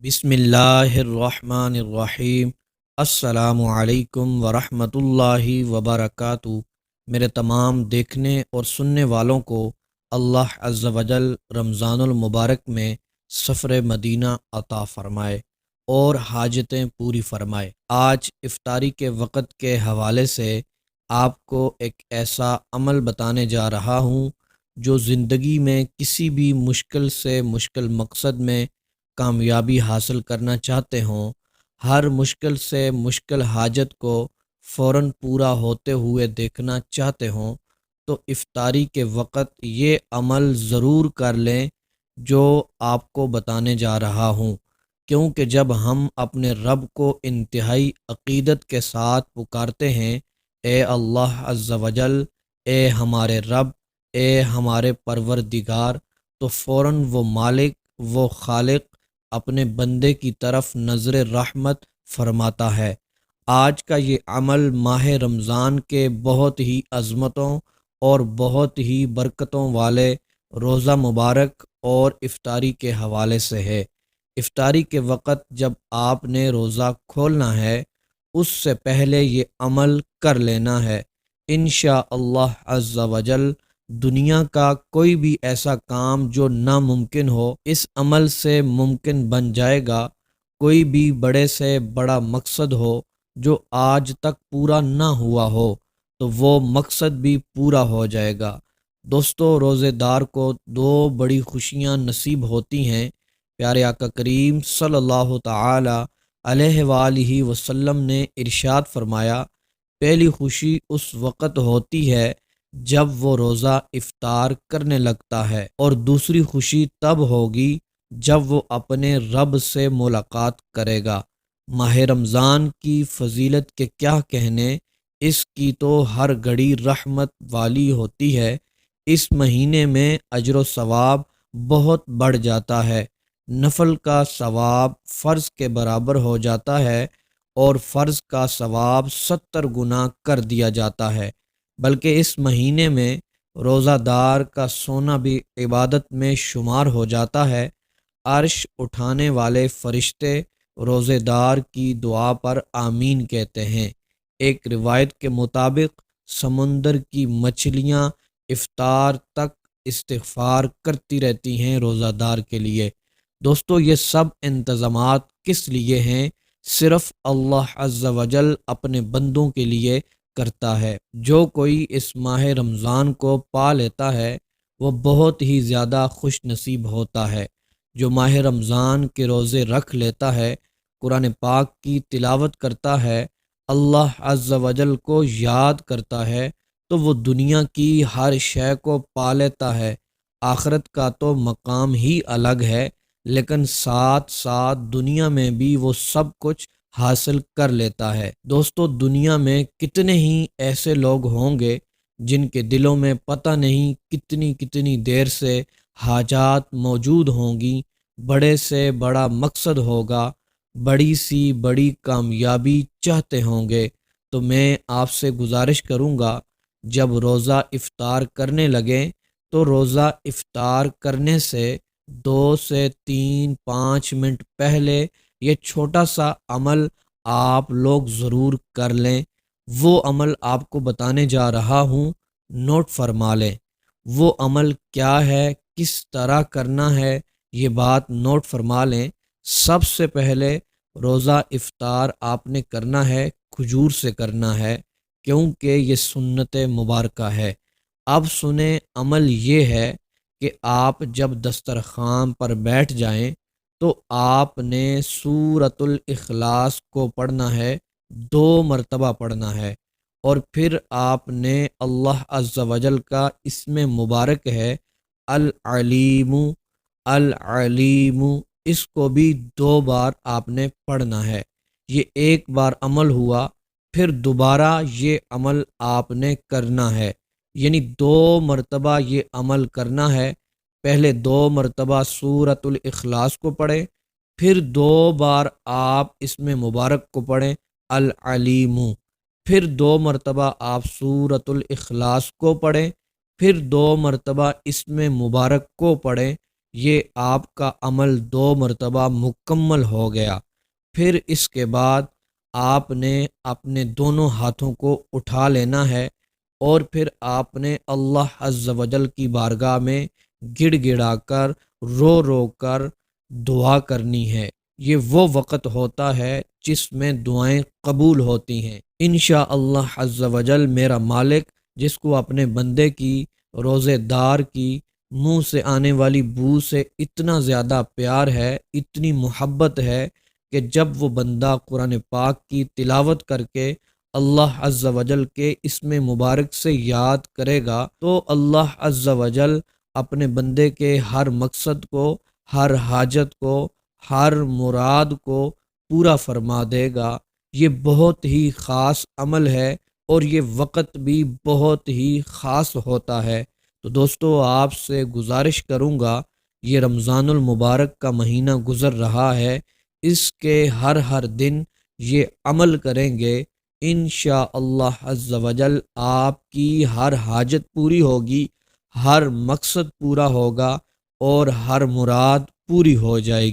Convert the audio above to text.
بسم اللہ الرحمن الرحیم۔ السلام علیکم ورحمۃ اللہ وبرکاتہ۔ میرے تمام دیکھنے اور سننے والوں کو اللہ عز و جل رمضان المبارک میں سفر مدینہ عطا فرمائے اور حاجتیں پوری فرمائے۔ آج افطاری کے وقت کے حوالے سے آپ کو ایک ایسا عمل بتانے جا رہا ہوں جو زندگی میں کسی بھی مشکل سے مشکل مقصد میں کامیابی حاصل کرنا چاہتے ہوں، ہر مشکل سے مشکل حاجت کو فوراً پورا ہوتے ہوئے دیکھنا چاہتے ہوں تو افطاری کے وقت یہ عمل ضرور کر لیں جو آپ کو بتانے جا رہا ہوں، کیونکہ جب ہم اپنے رب کو انتہائی عقیدت کے ساتھ پکارتے ہیں، اے اللہ عز و جل، اے ہمارے رب، اے ہمارے پروردگار، تو فوراً وہ مالک، وہ خالق اپنے بندے کی طرف نظر رحمت فرماتا ہے۔ آج کا یہ عمل ماہ رمضان کے بہت ہی عظمتوں اور بہت ہی برکتوں والے روزہ مبارک اور افطاری کے حوالے سے ہے۔ افطاری کے وقت جب آپ نے روزہ کھولنا ہے، اس سے پہلے یہ عمل کر لینا ہے۔ انشاءاللہ عز و جل دنیا کا کوئی بھی ایسا کام جو ناممکن ہو، اس عمل سے ممکن بن جائے گا۔ کوئی بھی بڑے سے بڑا مقصد ہو جو آج تک پورا نہ ہوا ہو، تو وہ مقصد بھی پورا ہو جائے گا۔ دوستو، روزے دار کو دو بڑی خوشیاں نصیب ہوتی ہیں۔ پیارے آقا کریم صلی اللہ تعالی علیہ وآلہ وسلم نے ارشاد فرمایا، پہلی خوشی اس وقت ہوتی ہے جب وہ روزہ افطار کرنے لگتا ہے، اور دوسری خوشی تب ہوگی جب وہ اپنے رب سے ملاقات کرے گا۔ ماہ رمضان کی فضیلت کے کیا کہنے، اس کی تو ہر گھڑی رحمت والی ہوتی ہے۔ اس مہینے میں اجر و ثواب بہت بڑھ جاتا ہے۔ نفل کا ثواب فرض کے برابر ہو جاتا ہے، اور فرض کا ثواب 70 گنا کر دیا جاتا ہے۔ بلکہ اس مہینے میں روزہ دار کا سونا بھی عبادت میں شمار ہو جاتا ہے۔ عرش اٹھانے والے فرشتے روزے دار کی دعا پر آمین کہتے ہیں۔ ایک روایت کے مطابق سمندر کی مچھلیاں افطار تک استغفار کرتی رہتی ہیں روزہ دار کے لیے۔ دوستو، یہ سب انتظامات کس لیے ہیں؟ صرف اللہ عز و جل اپنے بندوں کے لیے کرتا ہے۔ جو کوئی اس ماہ رمضان کو پا لیتا ہے وہ بہت ہی زیادہ خوش نصیب ہوتا ہے۔ جو ماہ رمضان کے روزے رکھ لیتا ہے، قرآن پاک کی تلاوت کرتا ہے، اللہ عز و جل کو یاد کرتا ہے، تو وہ دنیا کی ہر شے کو پا لیتا ہے۔ آخرت کا تو مقام ہی الگ ہے، لیکن ساتھ ساتھ دنیا میں بھی وہ سب کچھ حاصل کر لیتا ہے۔ دوستو، دنیا میں کتنے ہی ایسے لوگ ہوں گے جن کے دلوں میں پتہ نہیں کتنی کتنی دیر سے حاجات موجود ہوں گی، بڑے سے بڑا مقصد ہوگا، بڑی سی بڑی کامیابی چاہتے ہوں گے۔ تو میں آپ سے گزارش کروں گا، جب روزہ افطار کرنے لگیں تو روزہ افطار کرنے سے 2 سے 3 5 منٹ پہلے یہ چھوٹا سا عمل آپ لوگ ضرور کر لیں۔ وہ عمل آپ کو بتانے جا رہا ہوں، نوٹ فرما لیں۔ وہ عمل کیا ہے، کس طرح کرنا ہے، یہ بات نوٹ فرما لیں۔ سب سے پہلے روزہ افطار آپ نے کرنا ہے، کھجور سے کرنا ہے، کیونکہ یہ سنت مبارکہ ہے۔ اب سنیں، عمل یہ ہے کہ آپ جب دسترخوان پر بیٹھ جائیں تو آپ نے سورۃ الاخلاص کو پڑھنا ہے، 2 مرتبہ پڑھنا ہے، اور پھر آپ نے اللہ عز و جل کا اسم مبارک ہے العلیم، العلیم، اس کو بھی 2 بار آپ نے پڑھنا ہے۔ یہ ایک بار عمل ہوا، پھر دوبارہ یہ عمل آپ نے کرنا ہے، یعنی 2 مرتبہ یہ عمل کرنا ہے۔ پہلے 2 مرتبہ سورۃ الاخلاص کو پڑھیں، پھر 2 بار آپ اسم مبارک کو پڑھیں العلیم، پھر 2 مرتبہ آپ سورۃ الاخلاص کو پڑھیں، پھر 2 مرتبہ اسم مبارک کو پڑھیں، یہ آپ کا عمل 2 مرتبہ مکمل ہو گیا۔ پھر اس کے بعد آپ نے اپنے دونوں ہاتھوں کو اٹھا لینا ہے اور پھر آپ نے اللہ عز و جل کی بارگاہ میں گڑ گڑا کر رو رو کر دعا کرنی ہے۔ یہ وہ وقت ہوتا ہے جس میں دعائیں قبول ہوتی ہیں۔ انشاءاللہ عز و جل میرا مالک، جس کو اپنے بندے کی، روزے دار کی منہ سے آنے والی بو سے اتنا زیادہ پیار ہے، اتنی محبت ہے کہ جب وہ بندہ قرآن پاک کی تلاوت کر کے اللہ عز و جل کے اسم مبارک سے یاد کرے گا تو اللہ عز و جل اپنے بندے کے ہر مقصد کو، ہر حاجت کو، ہر مراد کو پورا فرما دے گا۔ یہ بہت ہی خاص عمل ہے اور یہ وقت بھی بہت ہی خاص ہوتا ہے۔ تو دوستو، آپ سے گزارش کروں گا، یہ رمضان المبارک کا مہینہ گزر رہا ہے، اس کے ہر دن یہ عمل کریں گے، انشاءاللہ عز و جل آپ کی ہر حاجت پوری ہوگی، ہر مقصد پورا ہوگا اور ہر مراد پوری ہو جائے گی۔